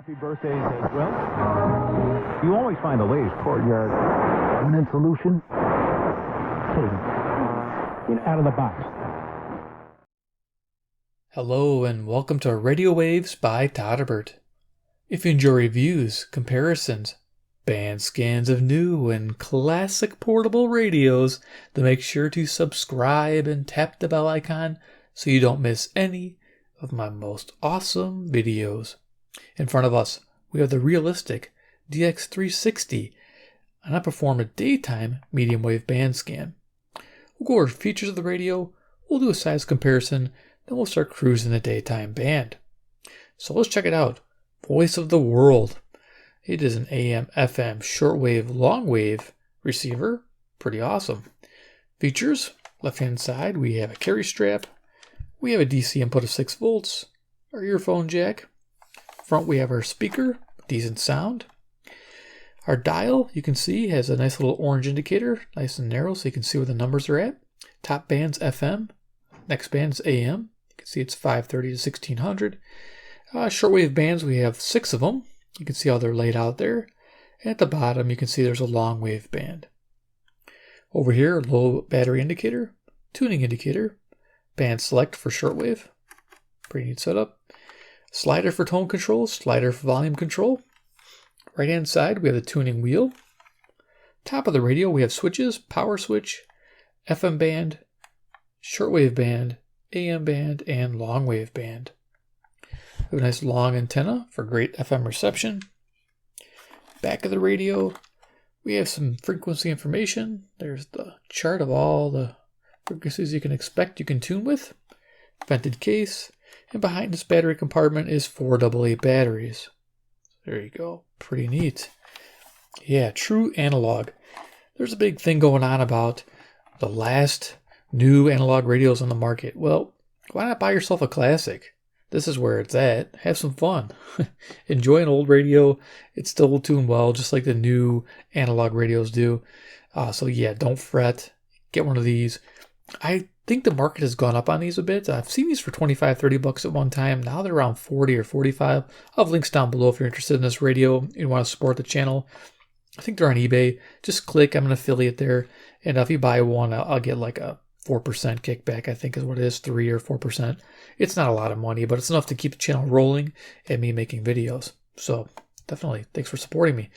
Happy birthdays as well. You always find the latest courtyard permanent solution. Out of the box. Hello and welcome to Radio Waves by Todderbert. If you enjoy reviews, comparisons, band scans of new and classic portable radios, then make sure to subscribe and tap the bell icon so you don't miss any of my most awesome videos. In front of us, we have the realistic DX-360, and I perform a daytime medium wave band scan. We'll go over features of the radio, we'll do a size comparison, then we'll start cruising the daytime band. So let's check it out. Voice of the world. It is an AM FM Shortwave Longwave receiver. Pretty awesome. Features, left hand side we have a carry strap. We have a DC input of 6 volts. Our earphone jack. Front we have our speaker, decent sound. Our dial, you can see, has a nice little orange indicator, nice and narrow so you can see where the numbers are at. Top band's FM, next band's AM. You can see it's 530 to 1600. Shortwave bands, we have 6 of them. You can see how they're laid out there. And at the bottom, you can see there's a long wave band. Over here, low battery indicator, tuning indicator, band select for shortwave. Pretty neat setup. Slider for tone control, slider for volume control. Right hand side, we have the tuning wheel. Top of the radio, we have switches, power switch, FM band, shortwave band, AM band, and long wave band. We have a nice long antenna for great FM reception. Back of the radio, we have some frequency information. There's the chart of all the frequencies you can expect you can tune with. Vented case. And behind this battery compartment is 4 AA batteries. There you go. Pretty neat. Yeah, true analog. There's a big thing going on about the last new analog radios on the market. Well, why not buy yourself a classic? This is where it's at. Have some fun. Enjoy an old radio. It still will tune well, just like the new analog radios do. So yeah, don't fret. Get one of these. I think the market has gone up on these a bit. I've seen these for $25-$30 at one time. Now they're around $40 or $45. I'll have links down below if you're interested in this radio and you want to support the channel. I think they're on eBay. Just click. I'm an affiliate there. And if you buy one, I'll get like a 4% kickback, I think is what it is, 3 or 4%. It's not a lot of money, but it's enough to keep the channel rolling and me making videos. So definitely, thanks for supporting me.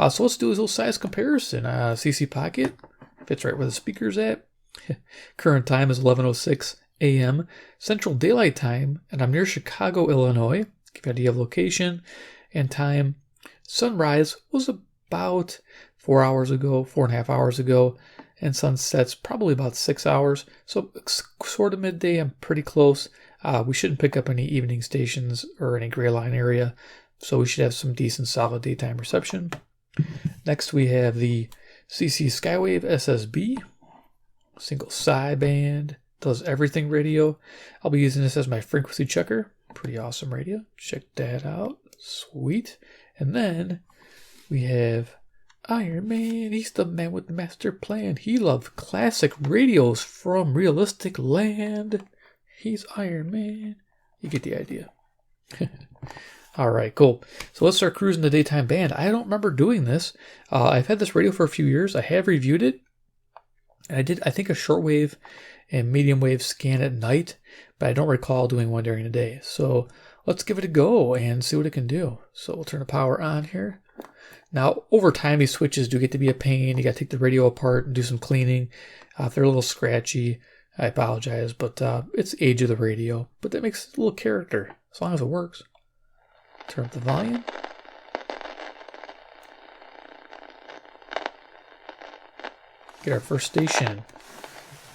So let's do a little size comparison. CC Pocket fits right where the speaker's at. Current time is 11:06 a.m. Central Daylight Time, and I'm near Chicago, Illinois. Give you an idea of location and time. Sunrise was about 4 hours ago, 4.5 hours ago, and sunset's probably about 6 hours. So sort of midday, I'm pretty close. We shouldn't pick up any evening stations or any gray line area, so we should have some decent solid daytime reception. Next we have the CC Skywave SSB. Single sideband, does everything radio. I'll be using this as my frequency checker. Pretty awesome radio. Check that out. Sweet. And then we have Iron Man. He's the man with the master plan. He loves classic radios from realistic land. He's Iron Man. You get the idea. All right, cool. So let's start cruising the daytime band. I don't remember doing this. I've had this radio for a few years. I have reviewed it. And I did, I think, a shortwave and medium wave scan at night, but I don't recall doing one during the day. So let's give it a go and see what it can do. So we'll turn the power on here. Now, over time, these switches do get to be a pain. You got to take the radio apart and do some cleaning. If they're a little scratchy, I apologize, but it's the age of the radio. But that makes it a little character, as long as it works. Turn up the volume. Get our first station.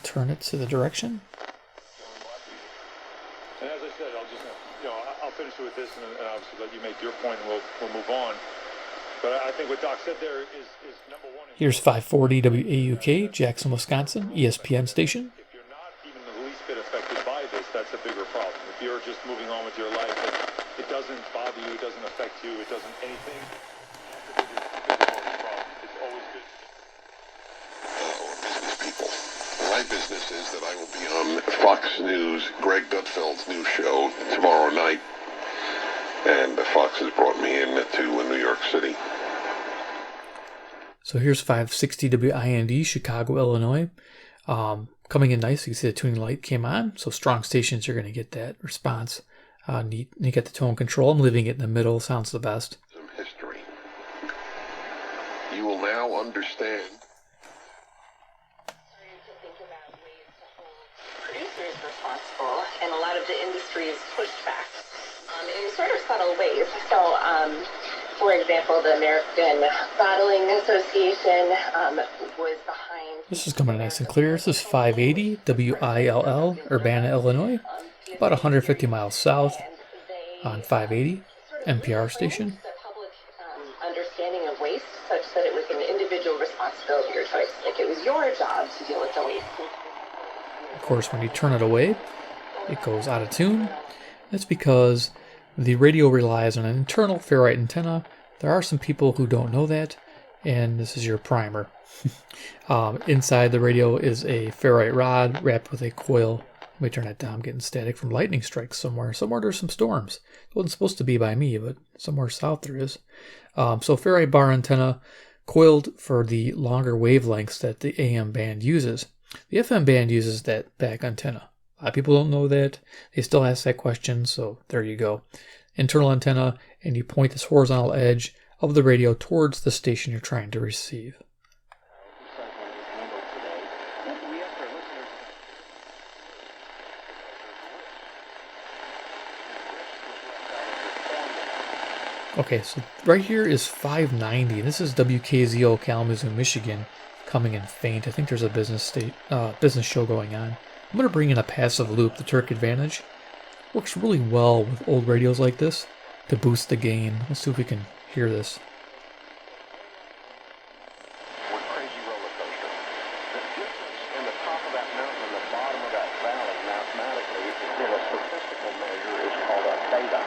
Turn it to the direction. And as I said, I'll finish with this and obviously let you make your point and we'll move on. But I think what Doc said there is number one. Here's 540 WAUK, Jackson, Wisconsin, ESPN station. If you're not even the least bit affected by this, that's a bigger problem. If you're just moving on with your life, it doesn't bother you, it doesn't affect you, it doesn't anything. That's the bigger problem. It's always good. Business people. My business is that I will be on Fox News, Greg Gutfeld's new show tomorrow night. and the Foxes brought me in to New York City. So here's 560 WIND, Chicago, Illinois. Coming in nice. You can see the tuning light came on. So strong stations, you're going to get that response. Neat. You get the tone control. I'm leaving it in the middle. Sounds the best. Some history. You will now understand. Producers responsible, and a lot of the industry is pushed back in sort of subtle ways. So, for example, the American Bottling Association was behind. This is coming nice and clear. This is 580 WILL, Urbana, Illinois, about 150 miles south on 580 NPR station. The public understanding of waste such that it was an individual responsibility or choice. Like it was your job to deal with the waste. Of course, when you turn it away, it goes out of tune. That's because the radio relies on an internal ferrite antenna. There are some people who don't know that, and this is your primer. Inside the radio is a ferrite rod wrapped with a coil. Let me turn that down. I'm getting static from lightning strikes somewhere. Somewhere there's some storms. It wasn't supposed to be by me, but somewhere south there is. So ferrite bar antenna coiled for the longer wavelengths that the AM band uses. The FM band uses that back antenna. A lot of people don't know that. They still ask that question, so there you go. Internal antenna, and you point this horizontal edge of the radio towards the station you're trying to receive. Okay, so right here is 590. This is WKZO Kalamazoo, Michigan, coming in faint. I think there's a business show going on. I'm going to bring in a passive loop, the Turk Advantage. Works really well with old radios like this to boost the gain. Let's see if we can hear this. We're crazy roller coaster. The difference in the top of that mountain and the bottom of that valley, mathematically, in a statistical measure, is called a theta.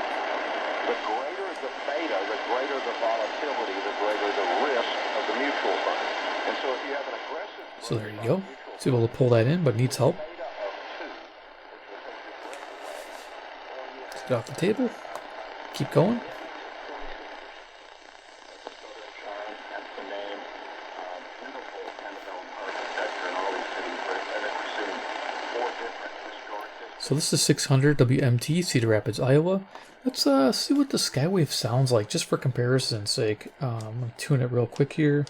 The greater the theta, the greater the volatility, the greater the risk of the mutual fund. And so if you have an aggressive... So there you go. It's able to pull that in, but needs help. Get off the table. Keep going. So this is 600 WMT, Cedar Rapids, Iowa. Let's see what the Skywave sounds like, just for comparison's sake. I'm going to tune it real quick here.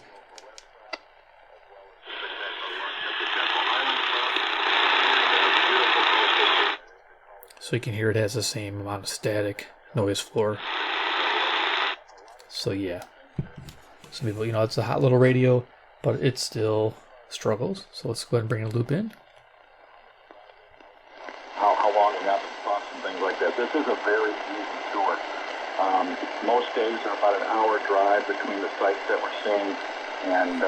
So you can hear it has the same amount of static noise floor. So yeah. Some people, it's a hot little radio, but it still struggles. So let's go ahead and bring a loop in. How long it happens, costs and things like that. This is a very easy tour. Most days are about an hour drive between the sites that we're seeing, and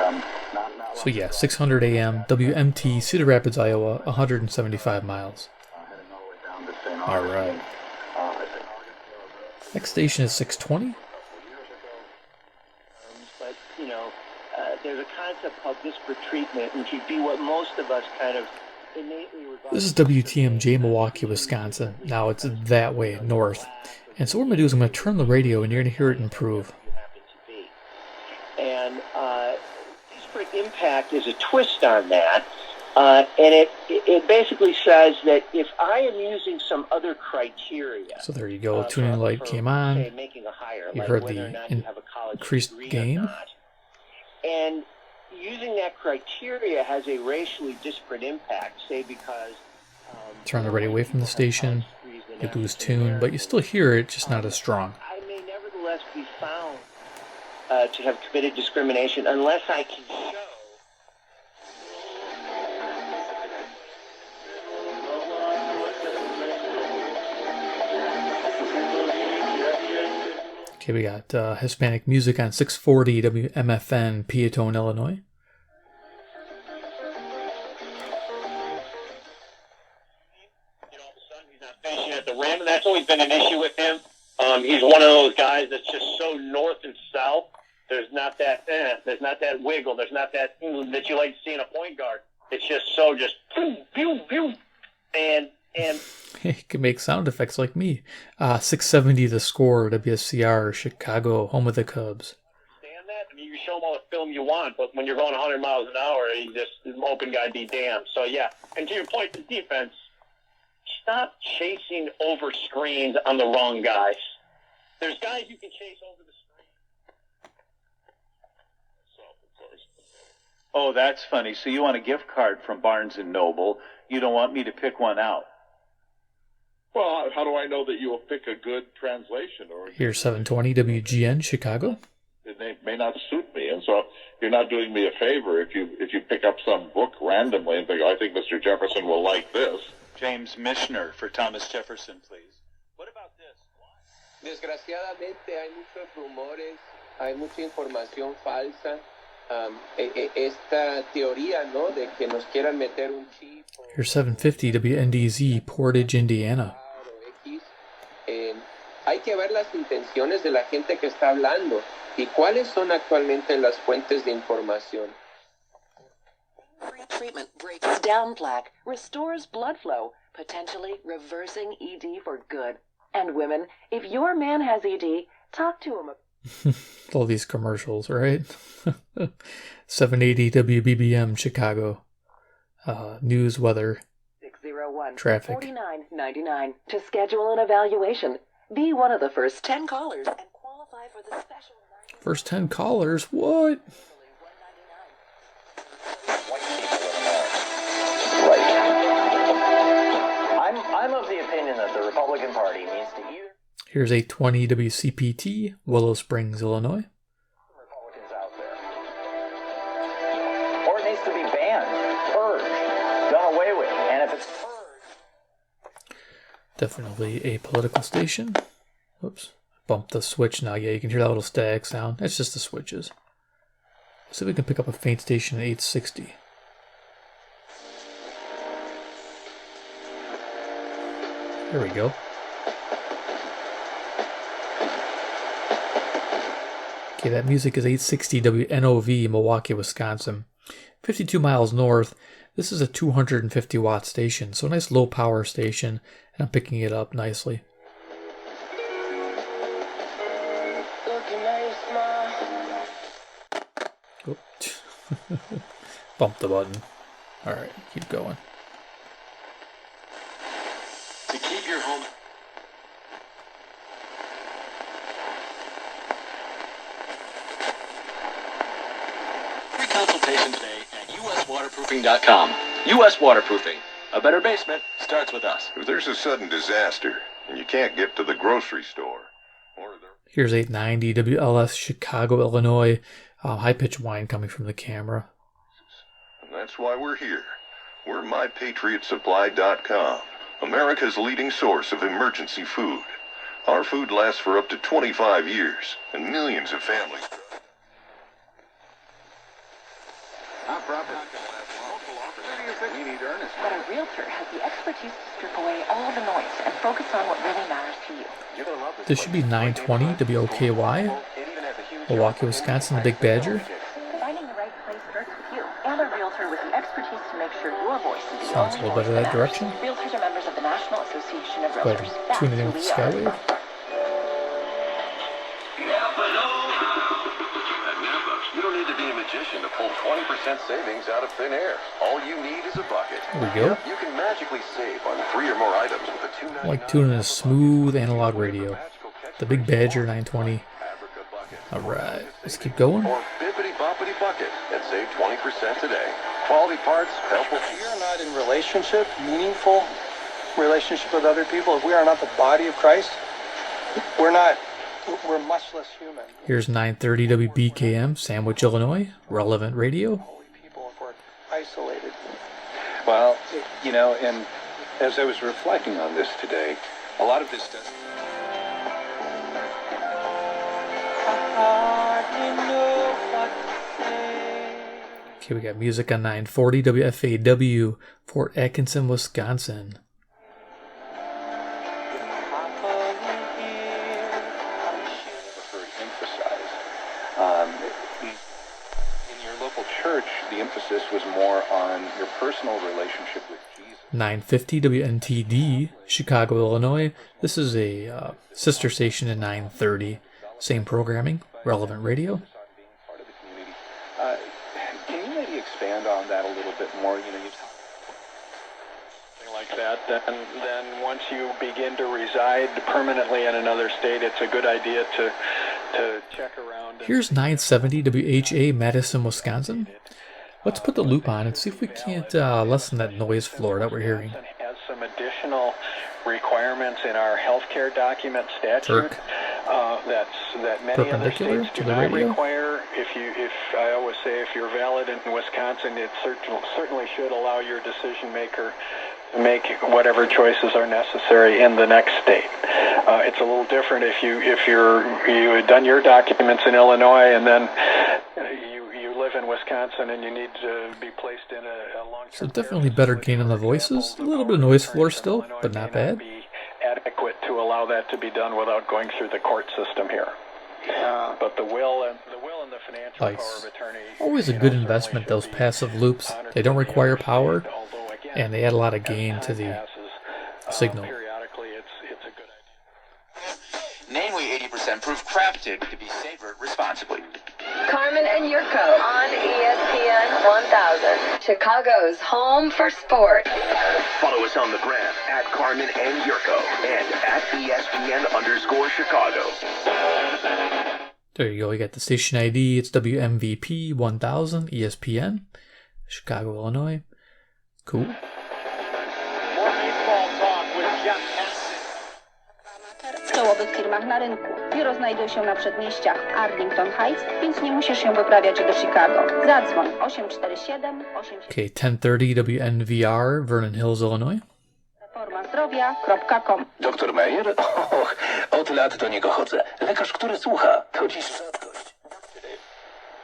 not so yeah, 600 AM, WMT, Cedar Rapids, Iowa, 175 miles. All right. Next station is 620. But, there's a concept called disparate treatment, which would be what most of us kind of innately regard. This is WTMJ, Milwaukee, Wisconsin. Now it's that way, north. And so what I'm going to do is I'm going to turn the radio, and you're going to hear it improve. And disparate impact is a twist on that. And it basically says that if I am using some other criteria... So there you go. Tuning light came on. Say, making a higher, You like heard whether or the not you have a college increased degree or gain. not. And using that criteria has a racially disparate impact, say because... Turn the radio away from the station. You lose tune, but you still hear it, just not as strong. I may nevertheless be found to have committed discrimination unless I can show... Okay, we got Hispanic music on 640 WMFN, Peatone, Illinois. He's not finishing at the rim, and that's always been an issue with him. He's one of those guys that's just so north and south. There's not that wiggle. There's not that that you like to see in a point guard. It's just so pew, pew, pew. And And He can make sound effects like me. 670 The Score, WSCR, Chicago, home of the Cubs. Understand that? I mean, you show them all the film you want, but when you're going 100 miles an hour, you just open guy be damned. So yeah, and to your point, the defense, stop chasing over screens on the wrong guys. There's guys you can chase over the screen. Oh, that's funny. So you want a gift card from Barnes & Noble. You don't want me to pick one out. Well, how do I know that you will pick a good translation? Or Here's 720 WGN, Chicago. It may not suit me, and so you're not doing me a favor if you pick up some book randomly and think, oh, I think Mr. Jefferson will like this. James Michener for Thomas Jefferson, please. What about this? Desgraciadamente hay muchos rumores, hay mucha información falsa. Esta teoría, ¿no? De que nos quieran meter un chip. Here's 750 WNDZ, Portage, Indiana. Hay que ver las intenciones de la gente que está hablando y cuáles son actualmente las fuentes de información. Treatment breaks down plaque, restores blood flow, potentially reversing ED for good. And women, if your man has ED, talk to him. All these commercials, right? 780 WBBM, Chicago. News, weather, 601 traffic. $49.99 to schedule an evaluation. Be one of the first 10 callers and qualify for the special. First 10 callers? What? I'm of the opinion that the Republican Party needs to either. Here's 820 WCPT, Willow Springs, Illinois. Republicans out there. Or it needs to be banned, purged, done away with. And if it's purged. Definitely a political station. Whoops. Bumped the switch now. Yeah, you can hear that little static sound. That's just the switches. Let's see if we can pick up a faint station at 860. There we go. Okay, that music is 860 WNOV, Milwaukee, Wisconsin. 52 miles north. This is a 250 watt station, so a nice low power station, and I'm picking it up nicely. Oh. Bump the button. Alright, keep going. To keep your home. Free consultation today at uswaterproofing.com. US Waterproofing. A better basement starts with us. If there's a sudden disaster and you can't get to the grocery store, Here's 890 WLS, Chicago, Illinois. High-pitched whine coming from the camera. And that's why we're here. We're MyPatriotSupply.com, America's leading source of emergency food. Our food lasts for up to 25 years, and millions of families. Our property. But a realtor has the expertise to strip away all the noise and focus on what really matters to you. This should be 920 WOKY, Milwaukee, Wisconsin, the Big Badger. Finding the right place starts with you and a realtor with the expertise to make sure your voice is the Sounds a little better that direction. Realtors are members of the National Association of Go ahead Realtors. and tune it in with Skywave. You don't need to be a magician to pull 20% savings out of thin air. All you need is a bucket. There we go. You can magically save on 3 or more items with a $2.99. I like tuning a smooth analog radio. The Big Badger 920. Alright, let's keep going. Or bippity boppity bucket and save 20% today. Quality parts, helpful. If we are not in relationship, meaningful relationship with other people, if we are not the body of Christ, we're much less human. Here's 930 WBKM, Sandwich, Illinois. Relevant radio. People, if we're isolated. Well, you know, and as I was reflecting on this today, a lot of this does. Okay, we got music on 940 WFAW, Fort Atkinson, Wisconsin. In your local church, the emphasis was more on your personal relationship with Jesus. 950 WNTD, Chicago, Illinois. This is a sister station in 930. Same programming, relevant radio. Can you maybe expand on that a little bit more? You know, like that, then once you begin to reside permanently in another state, it's a good idea to check around. Here's 970 WHA, Madison, Wisconsin. Let's put the loop on and see if we can't lessen that noise floor that we're hearing. Has some additional requirements in our healthcare document statute that many other states do not require. If I always say, if you're valid in Wisconsin, it certainly should allow your decision maker to make whatever choices are necessary in the next state. It's a little different if you had done your documents in Illinois and then you live in Wisconsin and you need to be placed in a long-term. So definitely better gain on the voices. A little bit of noise floor still, but not bad. Be adequate to allow that to be done without going through the court system here. But the will and the financial power of attorney. Always a good investment, those passive loops. They don't require power, and they add a lot of gain to the signal. Periodically, it's a good idea. Namely 80% proof, crafted to be savored responsibly. Carmen and Yurko on ESPN 1000, Chicago's home for sport. Follow us on the gram at Carmen and Yurko and at ESPN_Chicago. There you go. You got the station ID. It's WMVP 1000 ESPN, Chicago, Illinois. Cool. More baseball talk with Jeff W czołowych firmach na rynku. Biuro znajduje się na przedmieściach Arlington Heights, więc nie musisz się wyprawiać do Chicago. Zadzwoń 847 Okay, 1030 WNVR, Vernon Hills, Illinois. reformazdrowia.com. Doktor Meyer? Och, od lat do niego chodzę. Lekarz, który słucha, to dziś rzadkość.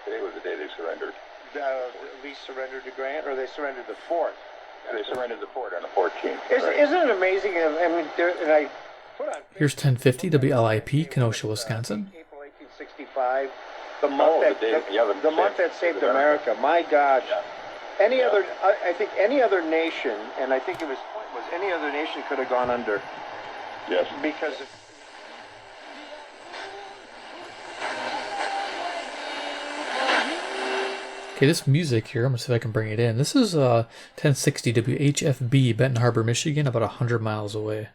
Today was the day they surrendered. We surrendered to Grant, or they surrendered the fort? They surrendered the fort on the 14th. Isn't it amazing? I mean, and I put on Here's 1050 WLIP, Kenosha, Wisconsin. April 1865, the month the month that saved America. My gosh. Any other, I think any other nation, and I think it was any other nation could have gone under. Yes. Because of, Okay, this music here, I'm going to see if I can bring it in. This is 1060 WHFB, Benton Harbor, Michigan, about 100 miles away.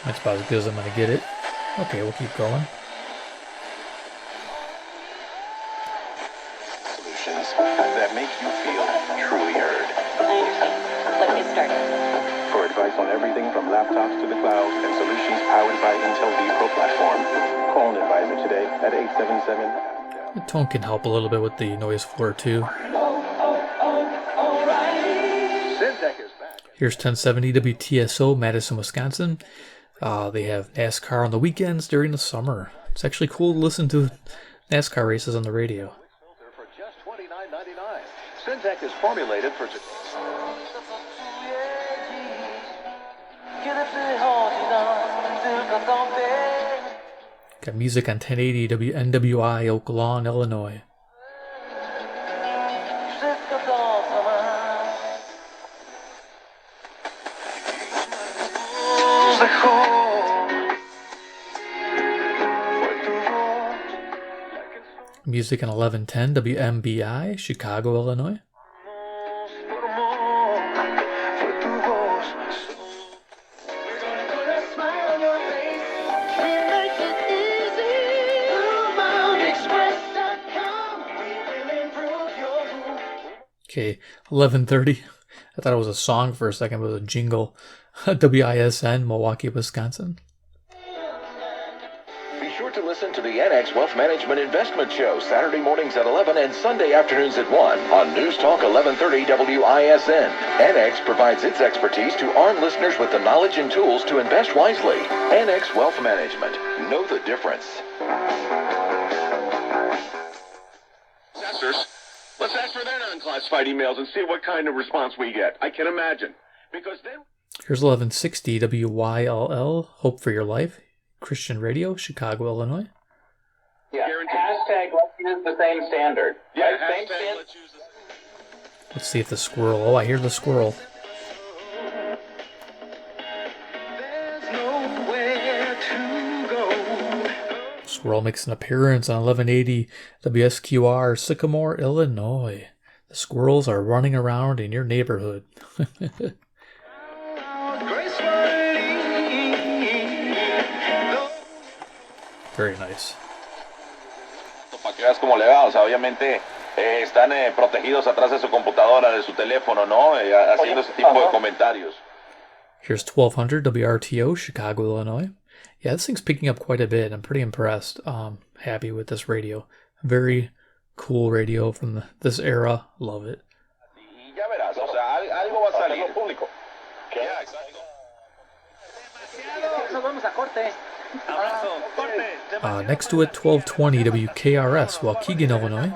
That's about as good as I'm going to get it. Okay, we'll keep going. Solutions that make you feel truly heard. Let's get started. For advice on everything from laptops to the cloud and solutions powered by Intel vPro platform, call an advisor today at 877. The tone can help a little bit with the noise floor too. Here's 1070 WTSO, Madison, Wisconsin. They have NASCAR on the weekends during the summer. It's actually cool to listen to NASCAR races on the radio. For just $29.99. Syntec is formulated for Got music on 1080 WNWI, Oak Lawn, Illinois. Music on 1110 WMBI, Chicago, Illinois. Okay, 1130. I thought it was a song for a second, but it was a jingle. WISN, Milwaukee, Wisconsin. Be sure to listen to the NX Wealth Management Investment Show Saturday mornings at 11 and Sunday afternoons at 1 on News Talk 1130 WISN. NX provides its expertise to arm listeners with the knowledge and tools to invest wisely. NX Wealth Management. Know the difference. Let's ask for their non-classified emails and see what kind of response we get. I can imagine. Because then... Here's 1160 WYLL, Hope for Your Life, Christian Radio, Chicago, Illinois. Yeah, hashtag let's use the same standard. Yeah, right? Same standard. let's use this. Let's see if the squirrel... Oh, I hear the squirrel. Squirrel makes an appearance on 1180 WSQR, Sycamore, Illinois. The squirrels are running around in your neighborhood. Very nice. Para que veas cómo le va, o sea, obviamente están protegidos atrás de su computadora, de su teléfono, ¿no? Haciendo ese tipo de comentarios. Here's 1200 WRTO, Chicago, Illinois. Yeah, this thing's picking up quite a bit. I'm pretty impressed. Happy with this radio. Very cool radio from this era. Love it. Ya verás, o sea, algo va a salir. Público. Ya, exacto. Nos vamos a corte. Next to it, 1220 WKRS, Waukegan, Illinois.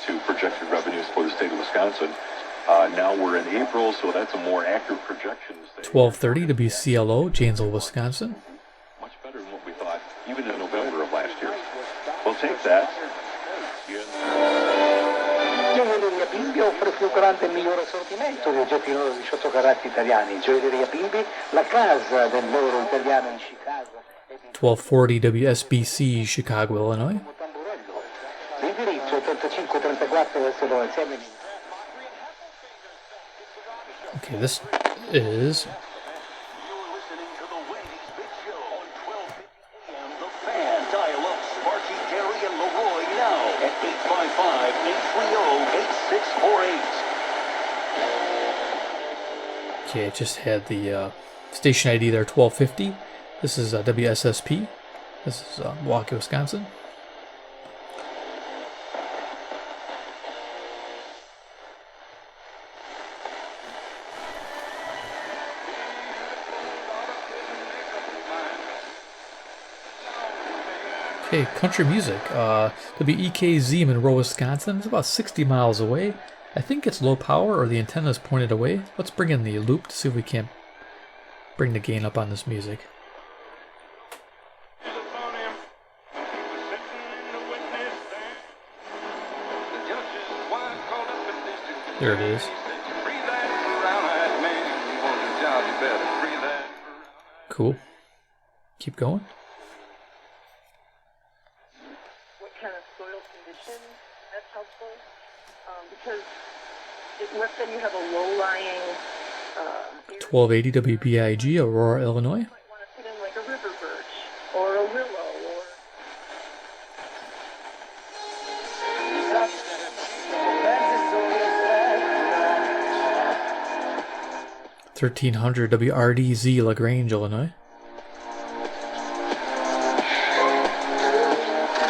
To projected revenues for the state of Wisconsin. Now we're in April, so that's a more accurate projection. 1230 WCLO, Janesville, Wisconsin. Much better than what we thought, even in November of last year. We'll take that. Gioielleria Bimbi offre il più grande e migliore assortimento di oggetti loro 18 carati italiani. Gioielleria Bimbi, la casa del loro italiano in Chicago. 1240 WSBC, Chicago, Illinois. L'indirizzo 8534 West Illinois. Okay, this is... Okay, it just had the station ID there, 1250. This is WSSP. This is Milwaukee, Wisconsin. Okay, country music. WEKZ, Monroe, Wisconsin. It's about 60 miles away. I think it's low power or the antenna is pointed away. Let's bring in the loop to see if we can't bring the gain up on this music. There it is. Cool. Keep going. What kind of soil conditions? That's helpful. Because let's say you have a low-lying 1280 WBIG, Aurora, Illinois. you might want to put in like a river birch or a willow or 1300 WRDZ, LaGrange, Illinois.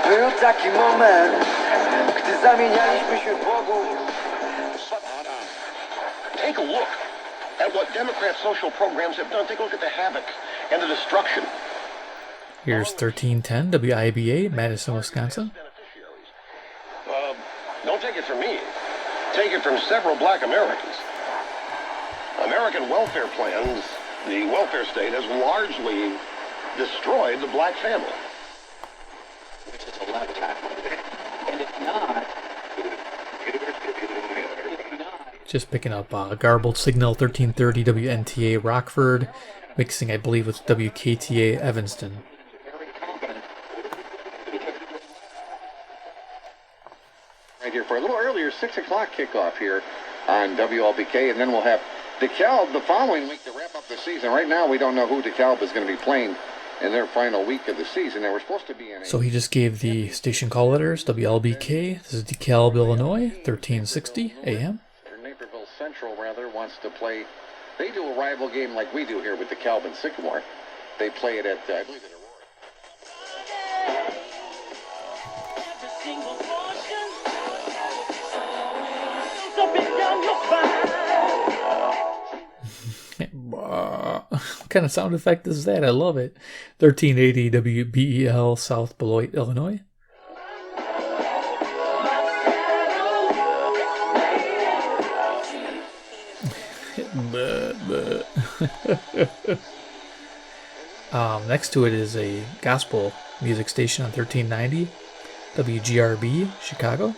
Był taki moment, gdy zamienialiśmy się w Bogu. Take a look at what Democrat social programs have done. Take a look at the havoc and the destruction. Here's 1310 WIBA, Madison, Wisconsin. Don't take it from me. Take it from several black Americans. American welfare plans, the welfare state has largely destroyed the black family. Which is a left tackle. And if not, Just picking up garbled signal 1330 WNTA Rockford, mixing, I believe, with WKTA Evanston. Right here for a little earlier 6 o'clock kickoff here on WLBK, and then we'll have DeKalb the following week to wrap up the season. Right now, we don't know who DeKalb is going to be playing in their final week of the season. They were supposed to be in. So he just gave the station call letters, WLBK. This is DeKalb, Illinois, 1360 AM. Naperville Central, rather, wants to play. They do a rival game like we do here with DeKalb and Sycamore. They play it at, I believe, at kind of sound effect is that? I love it. 1380 WBEL, South Beloit, Illinois. Next to it is a gospel music station on 1390 WGRB, Chicago.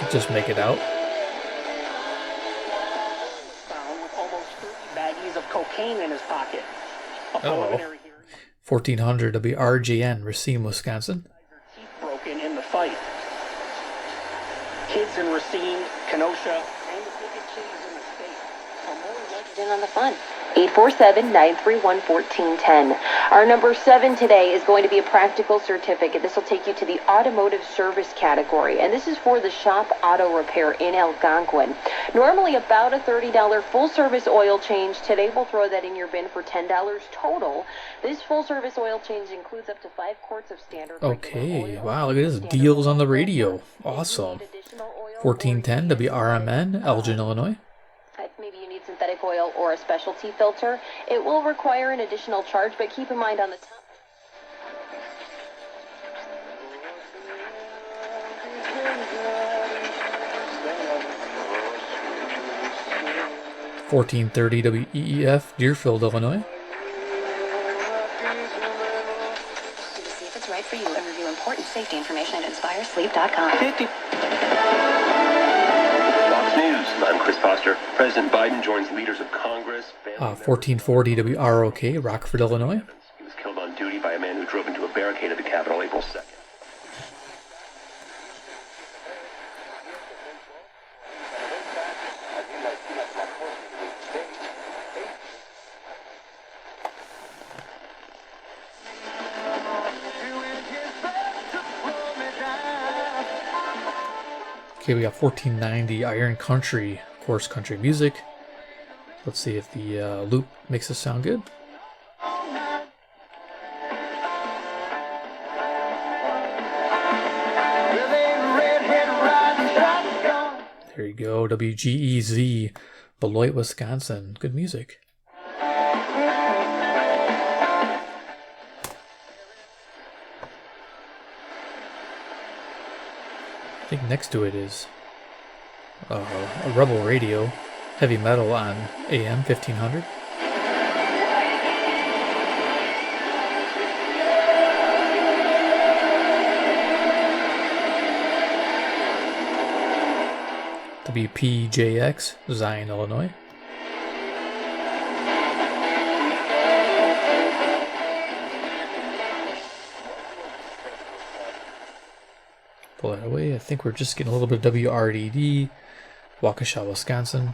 Just make it out. Found with almost 30 baggies of cocaine in his pocket. Oh. 1400 WRGN, Racine, Wisconsin. Teeth broken in the fight. Kids in Racine, Kenosha, and the biggest cities in the state are more legend in on the fun. 847-931-1410. Our number 7 today is going to be a practical certificate. This will take you to the automotive service category, and this is for the Shop Auto Repair in Algonquin. Normally about a $30 full-service oil change. Today we'll throw that in your bin for $10 total. This full-service oil change includes up to 5 quarts of standard. Okay, wow, look at this. Deals on the radio. Awesome. 1410 WRMN, Elgin, Illinois. Maybe you need synthetic oil or a specialty filter. It will require an additional charge, but keep in mind on the top. $14.30 WEEF, Deerfield, Illinois. To see if it's right for you and review important safety information at InspireSleep.com. I'm Chris Foster. President Biden joins leaders of Congress. 1440 WROK, Rockford, Illinois. He was killed on duty by a man who drove into a barricade at the Capitol April 2nd. Okay, we got 1490 Iron Country, of course, country music. Let's see if the loop makes us sound good. There you go, WGEZ, Beloit, Wisconsin. Good music. I think next to it is a Rebel Radio, heavy metal on AM 1500. WPJX, Zion, Illinois. Pull that away. I think we're just getting a little bit of WRDD, Waukesha, Wisconsin.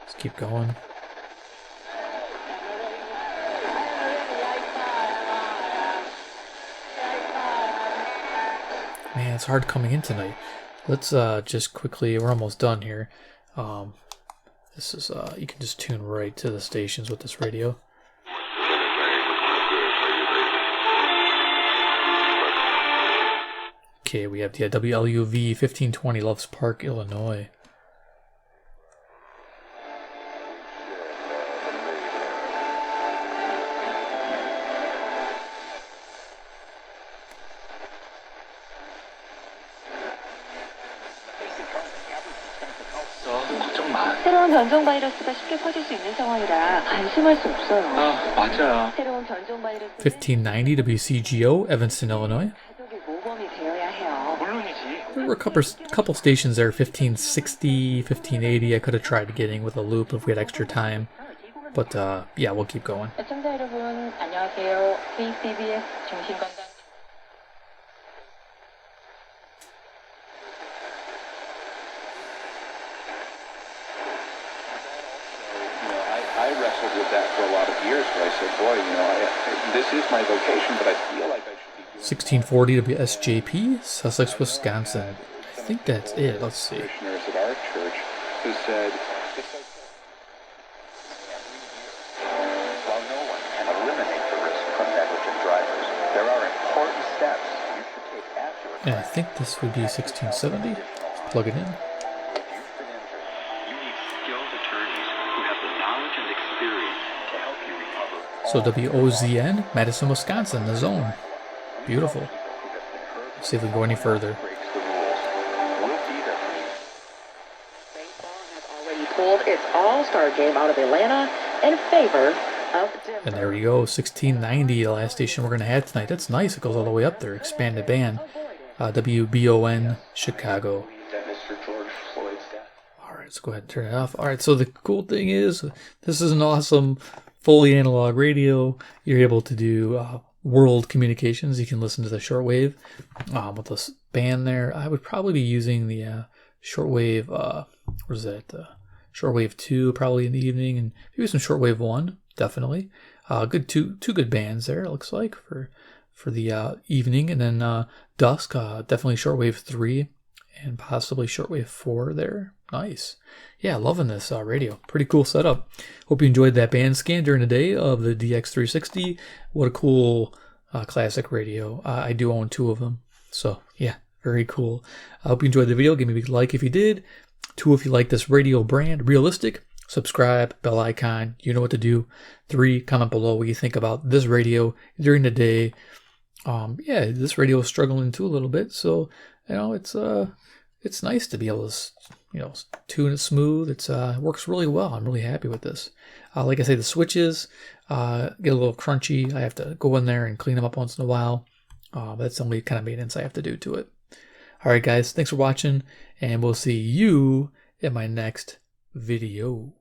Let's keep going. Man, it's hard coming in tonight. Let's just quickly, we're almost done here. This is, you can just tune right to the stations with this radio. Okay, we have the WLUV 1520 Loves Park, Illinois. 새로운 변종 바이러스가 쉽게 퍼질 수 있는 상황이라 안심할 수 없어요. 맞아요. 새로운 변종 바이러스 1590 WCGO, Evanston, Illinois. 모범이 되어야 해요. There were a couple stations there, 1560, 1580. I could have tried getting with a loop if we had extra time. But yeah, we'll keep going. 시청자 여러분, 안녕하세요. KCBS 정신건강. I wrestled with that for a lot of years, but I said, boy, this is my vocation, but I feel like I should be doing 1640 WSJP, Sussex, Wisconsin. I think that's it. Let's see. Commissioners at our church who said, it's okay. Well, no one And I think this would be 1670. Let's plug it in. So WOZN, Madison, Wisconsin, the zone. Beautiful. Let's see if we can go any further. Pulled its all-star game out of Atlanta in favor of Denver. And there we go, 1690, the last station we're going to have tonight. That's nice. It goes all the way up there. Expanded band. WBON, Chicago. All right, let's go ahead and turn it off. All right, so the cool thing is, this is an awesome fully analog radio. You're able to do world communications. You can listen to the shortwave with this band there. I would probably be using the shortwave, what is that? Shortwave 2 probably in the evening, and maybe some shortwave 1 definitely. Good two good bands there. It looks like for the evening, and then dusk definitely shortwave 3 and possibly shortwave 4 there. Nice. Yeah, loving this radio. Pretty cool setup. Hope you enjoyed that band scan during the day of the DX-360. What a cool classic radio. I do own 2 of them, so yeah, very cool. I hope you enjoyed the video. Give me a big like if you did. 2, if you like this radio brand, realistic. Subscribe, bell icon, you know what to do. 3, comment below what you think about this radio during the day. Yeah, this radio is struggling too a little bit, so you know it's nice to be able to tune it smooth. It works really well. I'm really happy with this. Like I say, the switches get a little crunchy. I have to go in there and clean them up once in a while. That's the only kind of maintenance I have to do to it. All right, guys, thanks for watching, and we'll see you in my next video.